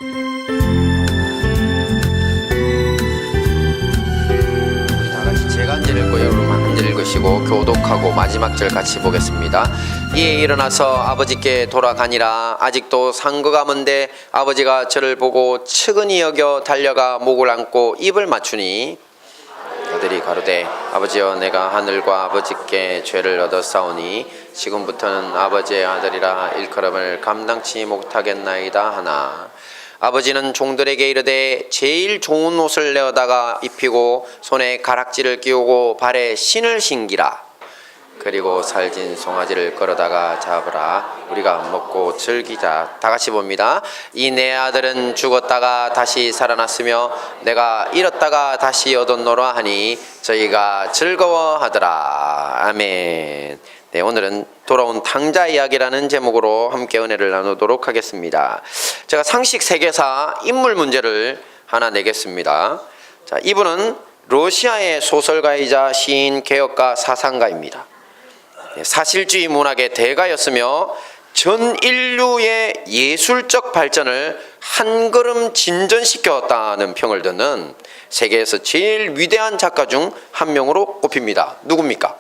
다 같이 제가 한 절 읽고 여러분만 한 절 읽으시고 교독하고 마지막 절 같이 보겠습니다. 이에 일어나서 아버지께 돌아가니라. 아직도 상거가 먼데 아버지가 저를 보고 측은히 여겨 달려가 목을 안고 입을 맞추니 그들이 가로되 아버지여 내가 하늘과 아버지께 죄를 얻었사오니 지금부터는 아버지의 아들이라 일컬음을 감당치 못하겠나이다 하나. 아버지는 종들에게 이르되 제일 좋은 옷을 내어다가 입히고 손에 가락지를 끼우고 발에 신을 신기라. 그리고 살진 송아지를 끌어다가 잡으라. 우리가 먹고 즐기자. 다 같이 봅니다. 이 내 아들은 죽었다가 다시 살아났으며 내가 잃었다가 다시 얻었노라 하니 저희가 즐거워하더라. 아멘. 네, 오늘은 돌아온 탕자 이야기라는 제목으로 함께 은혜를 나누도록 하겠습니다. 제가 상식 세계사 인물 문제를 하나 내겠습니다. 자, 이분은 러시아의 소설가이자 시인, 개혁가, 사상가입니다. 사실주의 문학의 대가였으며 전 인류의 예술적 발전을 한 걸음 진전시켰다는 평을 듣는 세계에서 제일 위대한 작가 중 한 명으로 꼽힙니다. 누굽니까?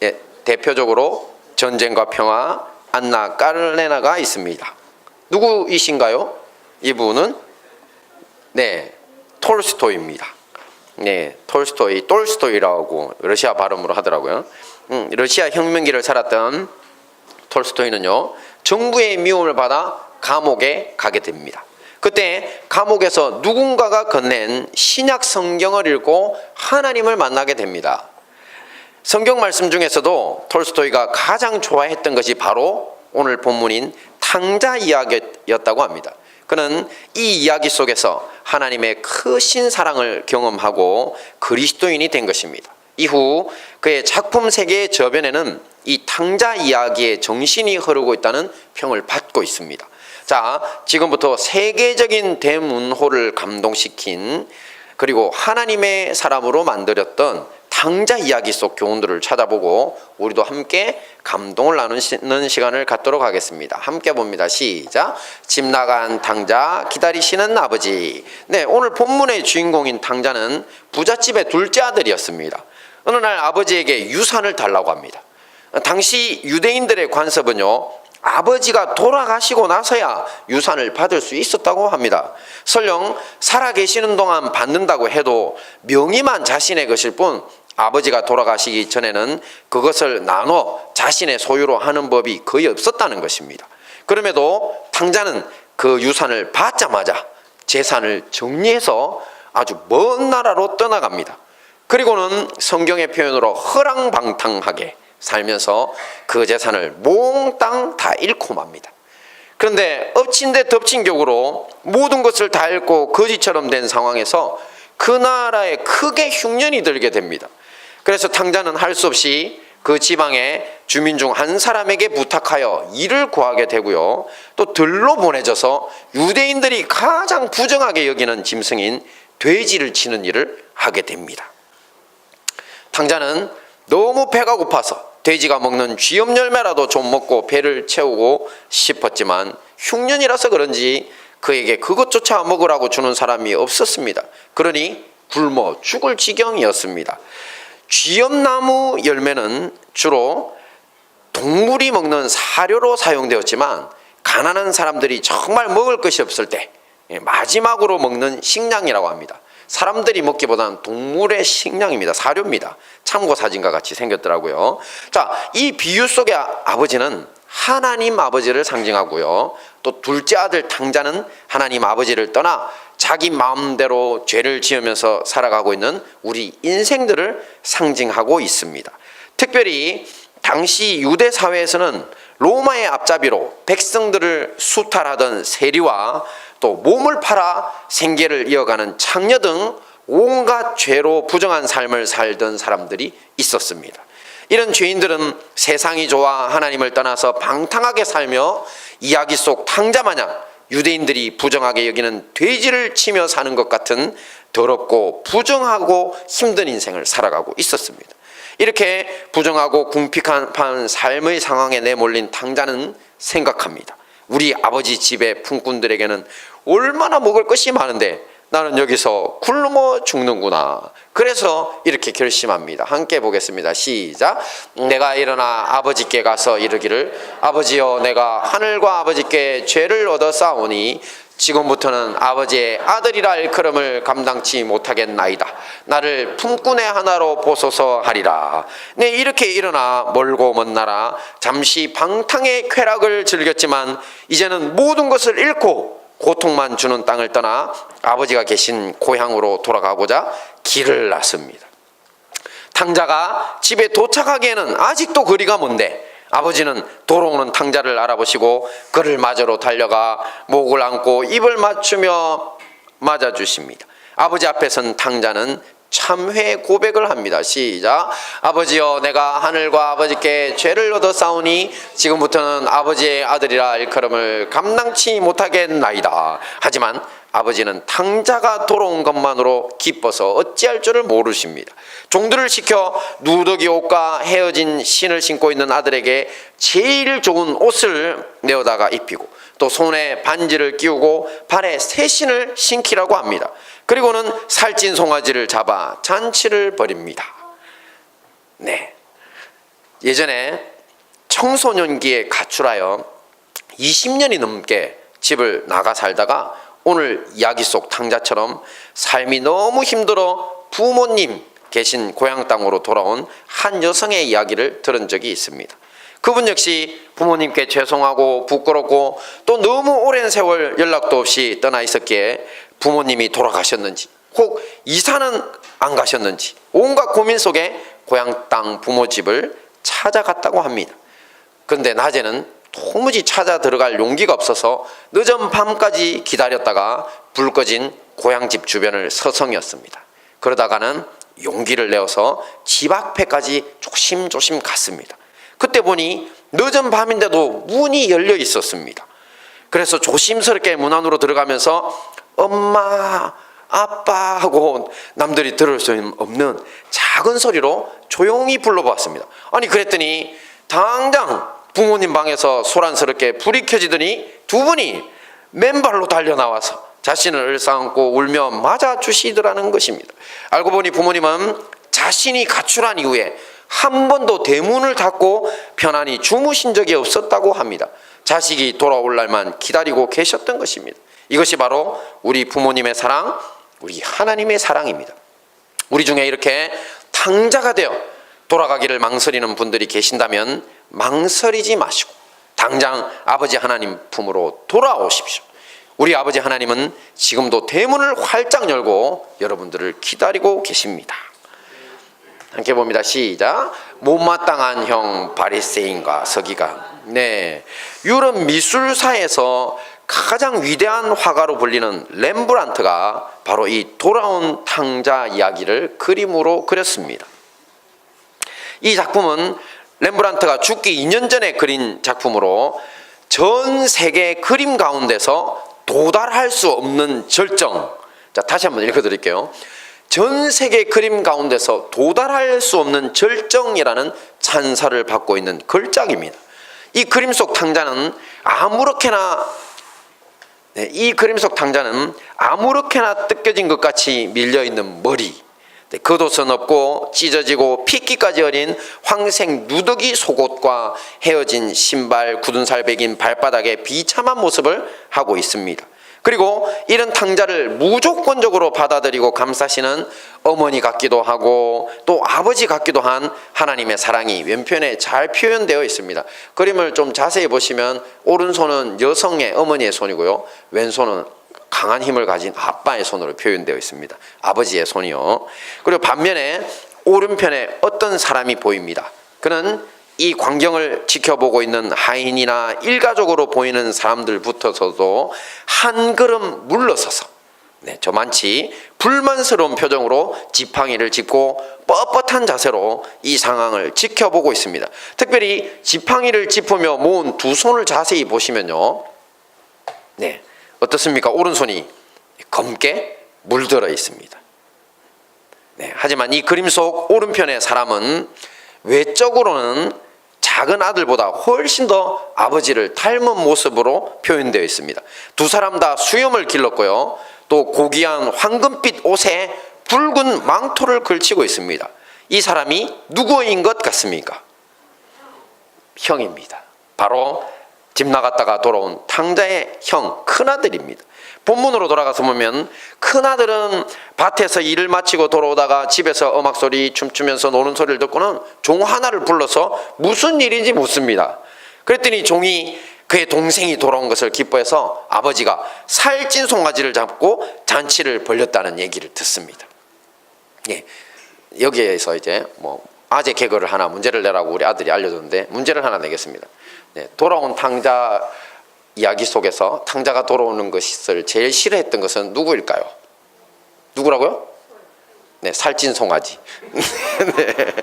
예, 대표적으로 전쟁과 평화, 안나 까르레나가 있습니다. 누구이신가요? 이분은 톨스토이입니다. 네, 톨스토이라고 러시아 발음으로 하더라고요. 러시아 혁명기를 살았던 톨스토이는요, 정부의 미움을 받아 감옥에 가게 됩니다. 그때 감옥에서 누군가가 건넨 신약 성경을 읽고 하나님을 만나게 됩니다. 성경 말씀 중에서도 톨스토이가 가장 좋아했던 것이 바로 오늘 본문인 탕자 이야기였다고 합니다. 그는 이 이야기 속에서 하나님의 크신 사랑을 경험하고 그리스도인이 된 것입니다. 이후 그의 작품 세계의 저변에는 이 탕자 이야기의 정신이 흐르고 있다는 평을 받고 있습니다. 자, 지금부터 세계적인 대문호를 감동시킨 그리고 하나님의 사람으로 만들었던 탕자 이야기 속 교훈들을 찾아보고 우리도 함께 감동을 나누는 시간을 갖도록 하겠습니다. 함께 봅니다. 시작. 집 나간 탕자, 기다리시는 아버지. 네, 오늘 본문의 주인공인 탕자는 부잣집의 둘째 아들이었습니다. 어느 날 아버지에게 유산을 달라고 합니다. 당시 유대인들의 관습은요, 아버지가 돌아가시고 나서야 유산을 받을 수 있었다고 합니다. 설령 살아계시는 동안 받는다고 해도 명의만 자신의 것일 뿐 아버지가 돌아가시기 전에는 그것을 나눠 자신의 소유로 하는 법이 거의 없었다는 것입니다. 그럼에도 탕자는 그 유산을 받자마자 재산을 정리해서 아주 먼 나라로 떠나갑니다. 그리고는 성경의 표현으로 허랑방탕하게 살면서 그 재산을 몽땅 다 잃고 맙니다. 그런데 엎친 데 덮친 격으로 모든 것을 다 잃고 거지처럼 된 상황에서 그 나라에 크게 흉년이 들게 됩니다. 그래서 탕자는 할 수 없이 그 지방의 주민 중 한 사람에게 부탁하여 일을 구하게 되고요, 또 들로 보내져서 유대인들이 가장 부정하게 여기는 짐승인 돼지를 치는 일을 하게 됩니다. 탕자는 너무 배가 고파서 돼지가 먹는 쥐염 열매라도 좀 먹고 배를 채우고 싶었지만 흉년이라서 그런지 그에게 그것조차 먹으라고 주는 사람이 없었습니다. 그러니 굶어 죽을 지경이었습니다. 쥐염나무 열매는 주로 동물이 먹는 사료로 사용되었지만 가난한 사람들이 정말 먹을 것이 없을 때 마지막으로 먹는 식량이라고 합니다. 사람들이 먹기보다는 동물의 식량입니다. 사료입니다. 참고 사진과 같이 생겼더라고요. 자, 이 비유 속의 아버지는 하나님 아버지를 상징하고요, 또 둘째 아들 탕자는 하나님 아버지를 떠나 자기 마음대로 죄를 지으면서 살아가고 있는 우리 인생들을 상징하고 있습니다. 특별히 당시 유대 사회에서는 로마의 앞잡이로 백성들을 수탈하던 세리와 또 몸을 팔아 생계를 이어가는 창녀 등 온갖 죄로 부정한 삶을 살던 사람들이 있었습니다. 이런 죄인들은 세상이 좋아 하나님을 떠나서 방탕하게 살며 이야기 속 탕자마냥 유대인들이 부정하게 여기는 돼지를 치며 사는 것 같은 더럽고 부정하고 힘든 인생을 살아가고 있었습니다. 이렇게 부정하고 궁핍한 삶의 상황에 내몰린 탕자는 생각합니다. 우리 아버지 집의 품꾼들에게는 얼마나 먹을 것이 많은데 나는 여기서 굶어 죽는구나. 그래서 이렇게 결심합니다. 함께 보겠습니다. 시작. 내가 일어나 아버지께 가서 이르기를 아버지여 내가 하늘과 아버지께 죄를 얻어 싸우니 지금부터는 아버지의 아들이라 일컬음을 감당치 못하겠나이다. 나를 품꾼의 하나로 보소서 하리라. 네, 이렇게 일어나 멀고 먼 나라 잠시 방탕의 쾌락을 즐겼지만 이제는 모든 것을 잃고 고통만 주는 땅을 떠나 아버지가 계신 고향으로 돌아가고자 길을 났습니다. 탕자가 집에 도착하기에는 아직도 거리가 먼데 아버지는 돌아오는 탕자를 알아보시고 그를 맞으러 달려가 목을 안고 입을 맞추며 맞아주십니다. 아버지 앞에 선 탕자는 참회 고백을 합니다. 시작. 아버지여 내가 하늘과 아버지께 죄를 얻어 싸우니 지금부터는 아버지의 아들이라 일컬음을 감당치 못하겠나이다. 하지만 아버지는 탕자가 돌아온 것만으로 기뻐서 어찌할 줄을 모르십니다. 종들을 시켜 누더기 옷과 헤어진 신을 신고 있는 아들에게 제일 좋은 옷을 내어다가 입히고 또 손에 반지를 끼우고 발에 새 신을 신기라고 합니다. 그리고는 살찐 송아지를 잡아 잔치를 벌입니다. 네, 예전에 청소년기에 가출하여 20년이 넘게 집을 나가 살다가 오늘 이야기 속 탕자처럼 삶이 너무 힘들어 부모님 계신 고향 땅으로 돌아온 한 여성의 이야기를 들은 적이 있습니다. 그분 역시 부모님께 죄송하고 부끄럽고 또 너무 오랜 세월 연락도 없이 떠나 있었기에 부모님이 돌아가셨는지 혹 이사는 안 가셨는지 온갖 고민 속에 고향 땅 부모 집을 찾아갔다고 합니다. 그런데 낮에는 도무지 찾아 들어갈 용기가 없어서 늦은 밤까지 기다렸다가 불 꺼진 고향집 주변을 서성였습니다. 그러다가는 용기를 내어서 집 앞에까지 조심조심 갔습니다. 그때 보니 늦은 밤인데도 문이 열려 있었습니다. 그래서 조심스럽게 문 안으로 들어가면서 엄마, 아빠 하고 남들이 들을 수 없는 작은 소리로 조용히 불러보았습니다. 아니 그랬더니 당장 부모님 방에서 소란스럽게 불이 켜지더니 두 분이 맨발로 달려나와서 자신을 을싸안고 울며 맞아주시더라는 것입니다. 알고 보니 부모님은 자신이 가출한 이후에 한 번도 대문을 닫고 편안히 주무신 적이 없었다고 합니다. 자식이 돌아올 날만 기다리고 계셨던 것입니다. 이것이 바로 우리 부모님의 사랑, 우리 하나님의 사랑입니다. 우리 중에 이렇게 탕자가 되어 돌아가기를 망설이는 분들이 계신다면 망설이지 마시고 당장 아버지 하나님 품으로 돌아오십시오. 우리 아버지 하나님은 지금도 대문을 활짝 열고 여러분들을 기다리고 계십니다. 함께 봅니다. 시작. 못마땅한 형 바리새인과 서기관. 네, 유럽 미술사에서 가장 위대한 화가로 불리는 렘브란트가 바로 이 돌아온 탕자 이야기를 그림으로 그렸습니다. 이 작품은 렘브란트가 죽기 2년 전에 그린 작품으로 전 세계 그림 가운데서 도달할 수 없는 절정. 자, 다시 한번 읽어드릴게요. 전 세계 그림 가운데서 도달할 수 없는 절정이라는 찬사를 받고 있는 걸작입니다. 이 그림 속 탕자는 아무렇게나 뜯겨진 것 같이 밀려있는 머리, 겉옷은 없고 찢어지고 핏기까지 어린 황색 누더기 속옷과 헤어진 신발, 굳은 살 베긴 발바닥에 비참한 모습을 하고 있습니다. 그리고 이런 탕자를 무조건적으로 받아들이고 감싸시는 어머니 같기도 하고 또 아버지 같기도 한 하나님의 사랑이 왼편에 잘 표현되어 있습니다. 그림을 좀 자세히 보시면 오른손은 여성의 어머니의 손이고요, 왼손은 강한 힘을 가진 아빠의 손으로 표현되어 있습니다. 아버지의 손이요. 그리고 반면에 오른편에 어떤 사람이 보입니다. 그는 이 광경을 지켜보고 있는 하인이나 일가족으로 보이는 사람들부터서도 한 걸음 물러서서 저만치 불만스러운 표정으로 지팡이를 짚고 뻣뻣한 자세로 이 상황을 지켜보고 있습니다. 특별히 지팡이를 짚으며 모은 두 손을 자세히 보시면요, 어떻습니까? 오른손이 검게 물들어 있습니다. 하지만 이 그림 속 오른편의 사람은 외적으로는 작은 아들보다 훨씬 더 아버지를 닮은 모습으로 표현되어 있습니다. 두 사람 다 수염을 길렀고요. 또 고귀한 황금빛 옷에 붉은 망토를 걸치고 있습니다. 이 사람이 누구인 것 같습니까? 형입니다. 바로 집 나갔다가 돌아온 탕자의 형, 큰아들입니다. 본문으로 돌아가서 보면 큰아들은 밭에서 일을 마치고 돌아오다가 집에서 음악소리 춤추면서 노는 소리를 듣고는 종 하나를 불러서 무슨 일인지 묻습니다. 그랬더니 종이 그의 동생이 돌아온 것을 기뻐해서 아버지가 살찐 송아지를 잡고 잔치를 벌였다는 얘기를 듣습니다. 예, 여기에서 이제 아재 개그를 하나 문제를 내라고 우리 아들이 알려줬는데 문제를 하나 내겠습니다. 네, 돌아온 탕자 이야기 속에서 탕자가 돌아오는 것을 제일 싫어했던 것은 누구일까요? 누구라고요? 네, 살찐 송아지. 네,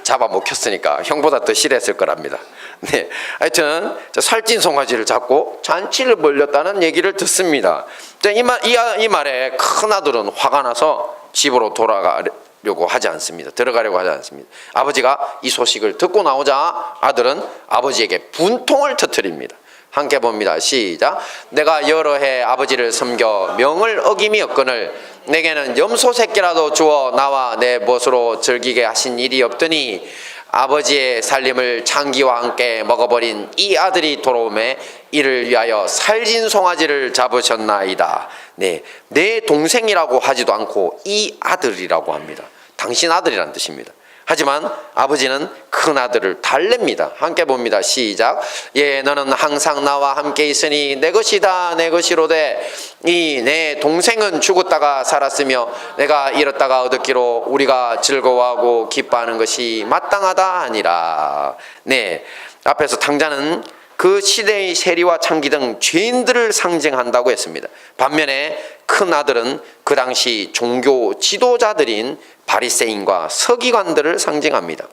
잡아 먹혔으니까 형보다 더 싫어했을 거랍니다. 네, 하여튼 살찐 송아지를 잡고 잔치를 벌였다는 얘기를 듣습니다. 이 말에 큰아들은 화가 나서 집으로 돌아가려고 하지 않습니다. 들어가려고 하지 않습니다. 아버지가 이 소식을 듣고 나오자 아들은 아버지에게 분통을 터뜨립니다. 함께 봅니다. 시작. 내가 여러 해 아버지를 섬겨 명을 어김이었거늘 내게는 염소 새끼라도 주어 나와 내 벗으로 즐기게 하신 일이 없더니 아버지의 살림을 장기와 함께 먹어버린 이 아들이 돌아오매 이를 위하여 살진 송아지를 잡으셨나이다. 네, 내 동생이라고 하지도 않고 이 아들이라고 합니다. 당신 아들이란 뜻입니다. 하지만 아버지는 큰아들을 달랩니다. 함께 봅니다. 시작. 예, 너는 항상 나와 함께 있으니 내 것이다 내 것이로되 이 내 동생은 죽었다가 살았으며 내가 잃었다가 얻었기로 우리가 즐거워하고 기뻐하는 것이 마땅하다 하니라. 네, 앞에서 탕자는 그 시대의 세리와 창기 등 죄인들을 상징한다고 했습니다. 반면에 큰아들은 그 당시 종교 지도자들인 바리새인과 서기관들을 상징합니다.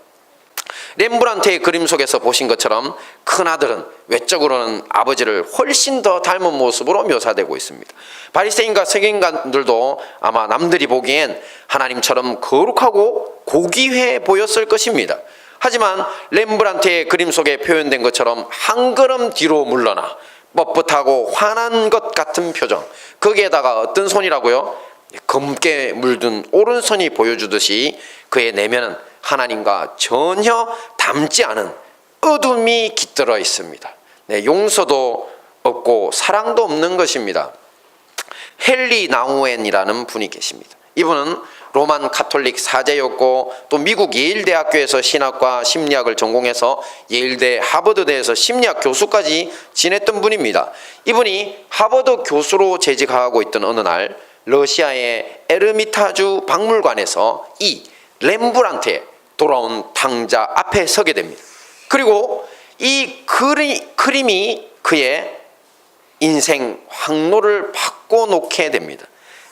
렘브란트의 그림 속에서 보신 것처럼 큰아들은 외적으로는 아버지를 훨씬 더 닮은 모습으로 묘사되고 있습니다. 바리새인과 서기관들도 아마 남들이 보기엔 하나님처럼 거룩하고 고귀해 보였을 것입니다. 하지만 렘브란트의 그림 속에 표현된 것처럼 한 걸음 뒤로 물러나 뻣뻣하고 화난 것 같은 표정, 거기에다가 어떤 손이라고요? 검게 물든 오른손이 보여주듯이 그의 내면은 하나님과 전혀 닮지 않은 어둠이 깃들어 있습니다. 네, 용서도 없고 사랑도 없는 것입니다. 헨리 나우엔이라는 분이 계십니다. 이분은 로만 카톨릭 사제였고 또 미국 예일대학교에서 신학과 심리학을 전공해서 예일대 하버드대에서 심리학 교수까지 지냈던 분입니다. 이분이 하버드 교수로 재직하고 있던 어느 날 러시아의 에르미타주 박물관에서 이 렘브란트의 돌아온 탕자 앞에 서게 됩니다. 그리고 이 그림이 그의 인생 황로를 바꿔놓게 됩니다.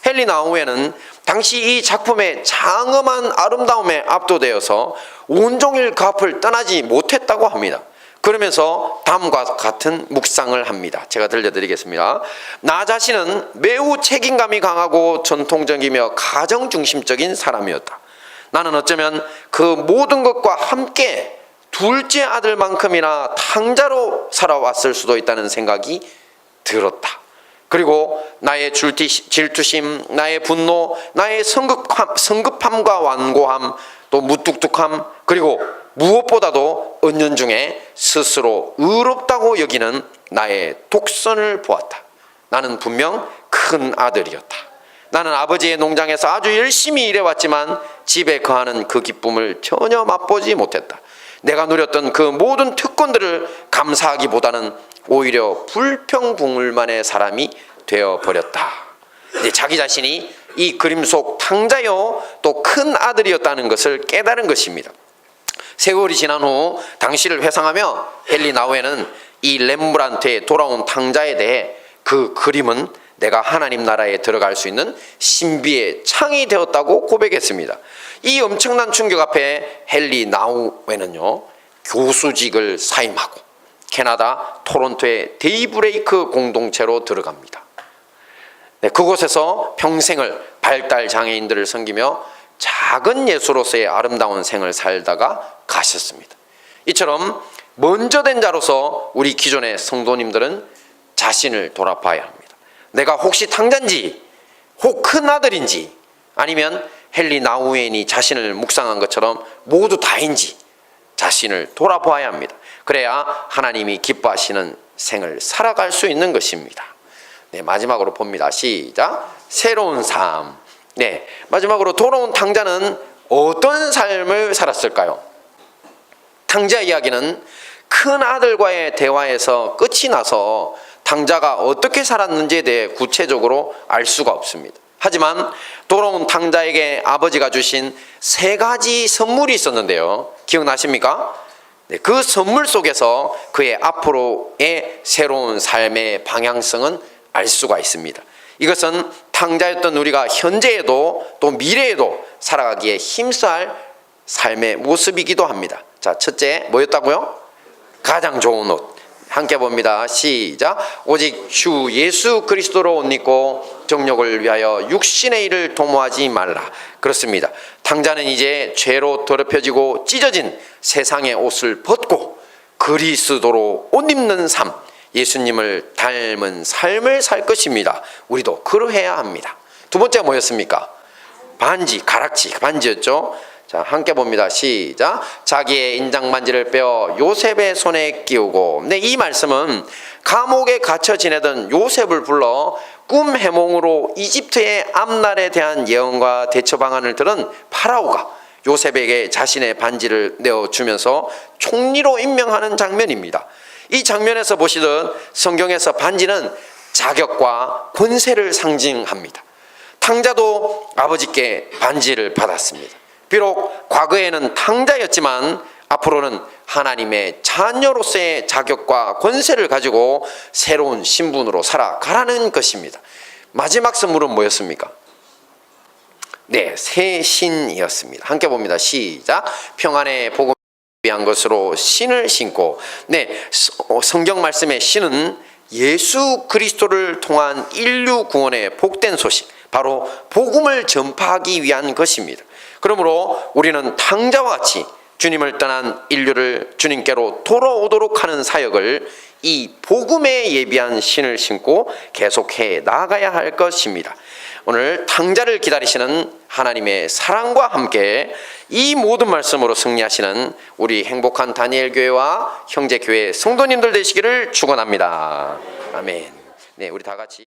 헨리 나우엔은 당시 이 작품의 장엄한 아름다움에 압도되어서 온종일 그 앞을 떠나지 못했다고 합니다. 그러면서 다음과 같은 묵상을 합니다. 제가 들려드리겠습니다. 나 자신은 매우 책임감이 강하고 전통적이며 가정중심적인 사람이었다. 나는 어쩌면 그 모든 것과 함께 둘째 아들만큼이나 탕자로 살아왔을 수도 있다는 생각이 들었다. 그리고 나의 질투심, 나의 분노, 나의 성급함과 완고함, 또 무뚝뚝함, 그리고 무엇보다도 은연중에 스스로 의롭다고 여기는 나의 독선을 보았다. 나는 분명 큰 아들이었다. 나는 아버지의 농장에서 아주 열심히 일해왔지만 집에 거하는 그 기쁨을 전혀 맛보지 못했다. 내가 누렸던 그 모든 특권들을 감사하기보다는 오히려 불평불만의 사람이 되어버렸다. 자기 자신이 이 그림 속 탕자요 또 큰 아들이었다는 것을 깨달은 것입니다. 세월이 지난 후 당시를 회상하며 헨리 나우엔은 이 렘브란트의 돌아온 탕자에 대해 그 그림은 내가 하나님 나라에 들어갈 수 있는 신비의 창이 되었다고 고백했습니다. 이 엄청난 충격 앞에 헨리 나우엔은요 교수직을 사임하고 캐나다 토론토의 데이브레이크 공동체로 들어갑니다. 네, 그곳에서 평생을 발달 장애인들을 섬기며 작은 예수로서의 아름다운 생을 살다가 가셨습니다. 이처럼 먼저 된 자로서 우리 기존의 성도님들은 자신을 돌아봐야 합니다. 내가 혹시 탕자인지, 혹 큰 아들인지, 아니면 헨리 나우엔이 자신을 묵상한 것처럼 모두 다인지 자신을 돌아봐야 합니다. 그래야 하나님이 기뻐하시는 생을 살아갈 수 있는 것입니다. 네, 마지막으로 봅니다. 시작. 새로운 삶. 네, 마지막으로 돌아온 탕자는 어떤 삶을 살았을까요? 탕자 이야기는 큰 아들과의 대화에서 끝이 나서 탕자가 어떻게 살았는지에 대해 구체적으로 알 수가 없습니다. 하지만 돌아온 탕자에게 아버지가 주신 3가지 선물이 있었는데요. 기억나십니까? 네, 그 선물 속에서 그의 앞으로의 새로운 삶의 방향성은 알 수가 있습니다. 이것은 탕자였던 우리가 현재에도 또 미래에도 살아가기에 힘써야 할 삶의 모습이기도 합니다. 자, 첫째 뭐였다고요? 가장 좋은 옷. 함께 봅니다. 시작. 오직 주 예수 그리스도로 옷 입고 정욕을 위하여 육신의 일을 도모하지 말라. 그렇습니다. 탕자는 이제 죄로 더럽혀지고 찢어진 세상의 옷을 벗고 그리스도로 옷 입는 삶, 예수님을 닮은 삶을 살 것입니다. 우리도 그러해야 합니다. 두 번째가 뭐였습니까? 반지, 가락지, 반지였죠. 자, 함께 봅니다. 시작. 자기의 인장반지를 빼어 요셉의 손에 끼우고. 네, 이 말씀은 감옥에 갇혀 지내던 요셉을 불러 꿈 해몽으로 이집트의 앞날에 대한 예언과 대처 방안을 들은 파라오가 요셉에게 자신의 반지를 내어주면서 총리로 임명하는 장면입니다. 이 장면에서 보시듯 성경에서 반지는 자격과 권세를 상징합니다. 탕자도 아버지께 반지를 받았습니다. 비록 과거에는 탕자였지만 앞으로는 하나님의 자녀로서의 자격과 권세를 가지고 새로운 신분으로 살아가라는 것입니다. 마지막 선물은 뭐였습니까? 네, 새 신이었습니다. 함께 봅니다. 시작. 평안의 복음을 위한 것으로 신을 신고. 네, 성경 말씀의 신은 예수 그리스도를 통한 인류 구원의 복된 소식, 바로 복음을 전파하기 위한 것입니다. 그러므로 우리는 탕자와 같이 주님을 떠난 인류를 주님께로 돌아오도록 하는 사역을 이 복음에 예비한 신을 신고 계속해 나아가야 할 것입니다. 오늘 탕자를 기다리시는 하나님의 사랑과 함께 이 모든 말씀으로 승리하시는 우리 행복한 다니엘 교회와 형제 교회 성도님들 되시기를 축원합니다. 아멘. 네, 우리 다 같이